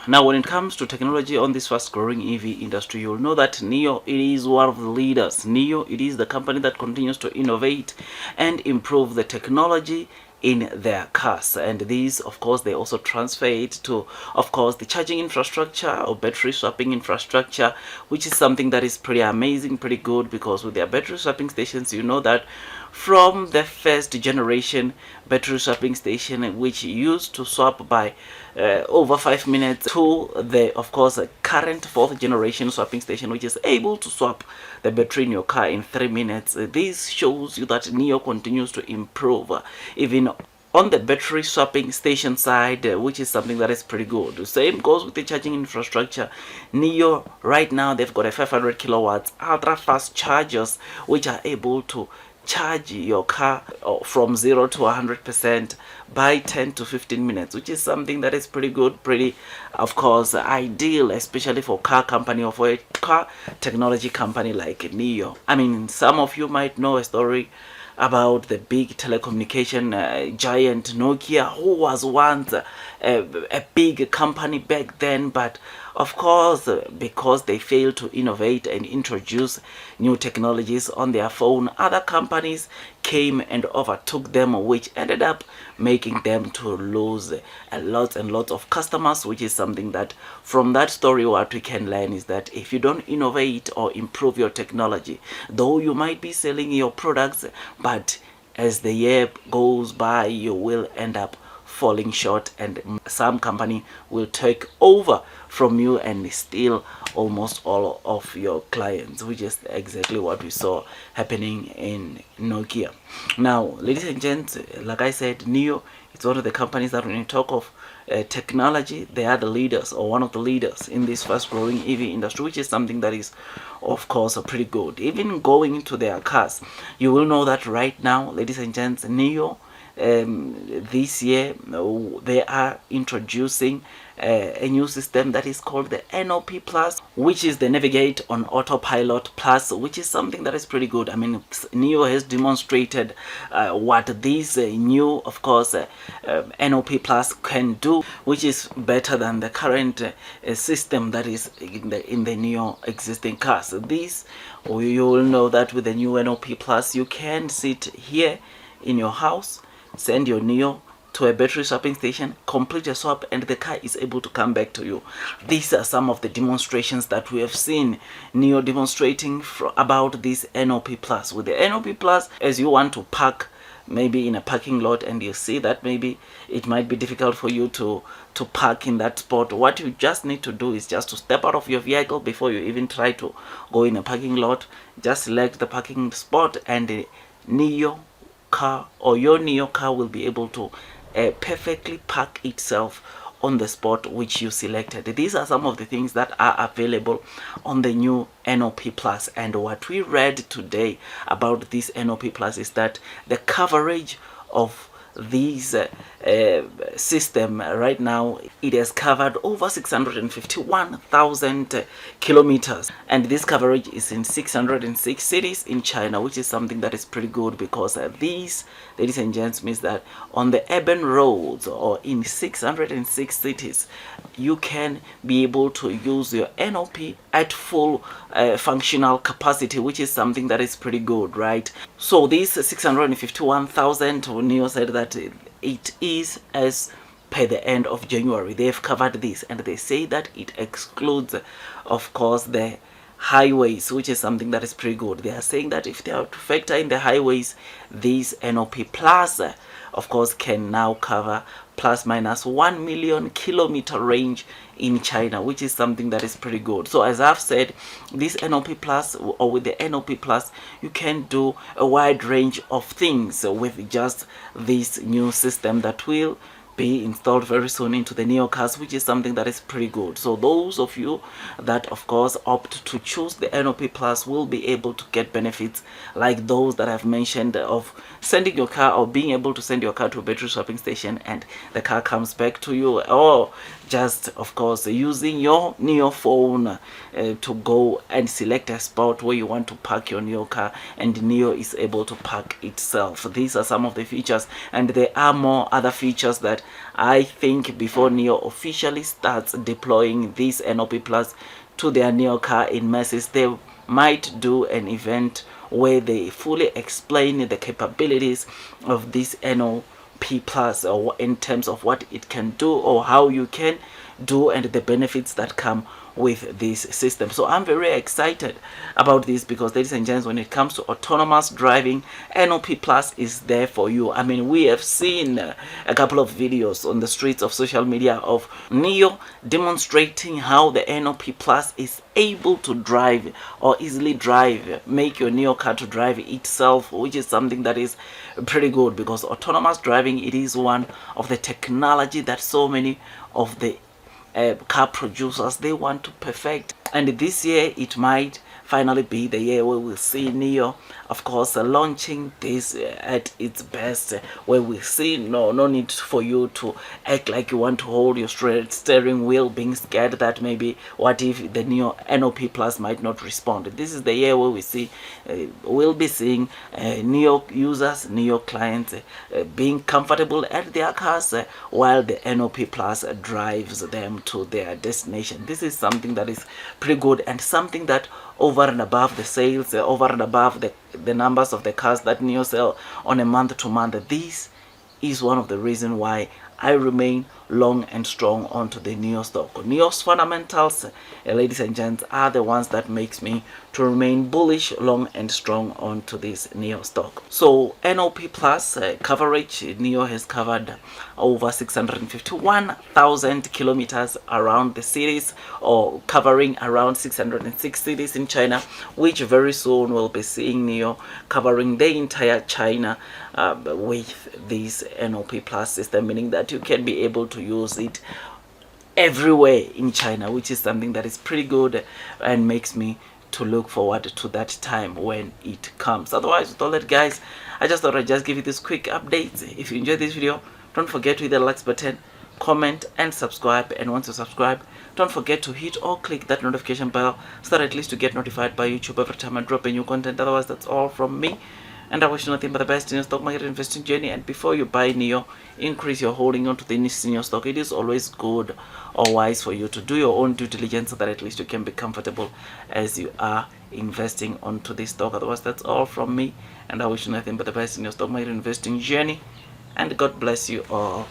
Now, when it comes to technology on this fast growing EV industry, you'll know that Nio, it is one of the leaders. Nio, it is the company that continues to innovate and improve the technology in their cars, and these, of course, they also transfer it to, of course, the charging infrastructure or battery swapping infrastructure, which is something that is pretty amazing, pretty good, because with their battery swapping stations, you know that from the first generation battery swapping station, which used to swap by over 5 minutes, to the, of course, current fourth generation swapping station, which is able to swap the battery in your car in 3 minutes. This shows you that Nio continues to improve, even on the battery swapping station side, which is something that is pretty good. The same goes with the charging infrastructure. Nio, right now, they've got a 500 kilowatts ultra fast chargers, which are able to charge your car from 0 to 100% by 10 to 15 minutes, which is something that is pretty good, pretty, of course, ideal, especially for car company or for a car technology company like Nio. I mean, some of you might know a story about the big telecommunication giant Nokia, who was once a big company back then, but of course, because they failed to innovate and introduce new technologies on their phone, other companies came and overtook them, which ended up making them to lose a lot and lots of customers, which is something that from that story what we can learn is that if you don't innovate or improve your technology, though you might be selling your products, but as the year goes by, you will end up falling short, and some company will take over from you and steal almost all of your clients, which is exactly what we saw happening in Nokia. Now, ladies and gents, like I said, Nio, it's one of the companies that when you talk of technology, they are the leaders or one of the leaders in this fast growing EV industry, which is something that is, of course, pretty good. Even going into their cars, you will know that right now, ladies and gents, Nio, this year they are introducing a new system that is called the NOP Plus, which is the Navigate on Autopilot Plus, which is something that is pretty good. I mean, Nio has demonstrated what this new, of course, NOP Plus can do, which is better than the current system that is in the Nio existing cars. This, you will know that with the new NOP Plus, you can sit here in your house, send your Nio to a battery swapping station, complete a swap, and the car is able to come back to you. These are some of the demonstrations that we have seen Nio demonstrating about this NOP Plus. With the NOP Plus, as you want to park maybe in a parking lot and you see that maybe it might be difficult for you to park in that spot, what you just need to do is just to step out of your vehicle before you even try to go in a parking lot. Just select the parking spot, and the Nio car or your Nio car will be able to perfectly park itself on the spot which you selected. These are some of the things that are available on the new NOP Plus, and what we read today about this NOP Plus is that the coverage of this system right now, it has covered over 651,000 kilometers, and this coverage is in 606 cities in China, which is something that is pretty good, because these, ladies and gents, means that on the urban roads or in 606 cities you can be able to use your NOP at full functional capacity, which is something that is pretty good, right? So this 651,000, Nio said that it is as per the end of January. They've covered this, and they say that it excludes, of course, the highways, which is something that is pretty good. They are saying that if they are to factor in the highways, this NOP Plus, of course, can now cover plus minus 1 million kilometer range in China, which is something that is pretty good. So as I've said, this NOP Plus, or with the NOP Plus, you can do a wide range of things with just this new system that will be installed very soon into the Nio cars, which is something that is pretty good. So those of you that, of course, opt to choose the NOP Plus will be able to get benefits like those that I've mentioned, of sending your car or being able to send your car to a battery swapping station and the car comes back to you, or just of course using your Nio phone to go and select a spot where you want to park your Nio car, and Nio is able to park itself. These are some of the features, and there are more other features that I think before Nio officially starts deploying this NOP Plus to their Nio car in masses, they might do an event where they fully explain the capabilities of this NOP Plus, or in terms of what it can do or how you can do and the benefits that come with this system. So I'm very excited about this because, ladies and gents, when it comes to autonomous driving, NOP Plus is there for you. I mean, we have seen a couple of videos on the streets of social media of Nio demonstrating how the NOP Plus is able to drive or easily drive, make your Nio car to drive itself, which is something that is pretty good, because autonomous driving, it is one of the technology that so many of the car producers, they want to perfect. And this year it might finally be the year where we'll see Nio, of course, launching this at its best, where we see no need for you to act like you want to hold your steering wheel, being scared that maybe what if the Nio NOP Plus might not respond. This is the year where we see we'll be seeing Nio users, Nio clients being comfortable at their cars while the NOP Plus drives them to their destination. This is something that is pretty good, and something that over and above the sales, over and above the numbers of the cars that Nio sell on a month to month, this is one of the reasons why I remain long and strong onto the Nio stock. Nio's fundamentals, ladies and gents, are the ones that makes me to remain bullish, long and strong onto this Nio stock. So NOP Plus coverage, Nio has covered over 651,000 kilometers around the cities, or covering around 606 cities in China, which very soon we'll be seeing Nio covering the entire China with this NOP Plus system, meaning that you can be able to use it everywhere in China, which is something that is pretty good and makes me to look forward to that time when it comes. Otherwise, with all that, guys, I just thought I'd just give you this quick update. If you enjoyed this video, don't forget to hit the like button, comment and subscribe. And once you subscribe, don't forget to hit or click that notification bell so that at least you get notified by YouTube every time I drop a new content. Otherwise, that's all from me, and I wish you nothing but the best in your stock market investing journey. And before you buy Nio, increase your holding onto the Nio stock. It is always good or wise for you to do your own due diligence so that at least you can be comfortable as you are investing onto this stock. Otherwise, that's all from me, and I wish you nothing but the best in your stock market investing journey. And God bless you all.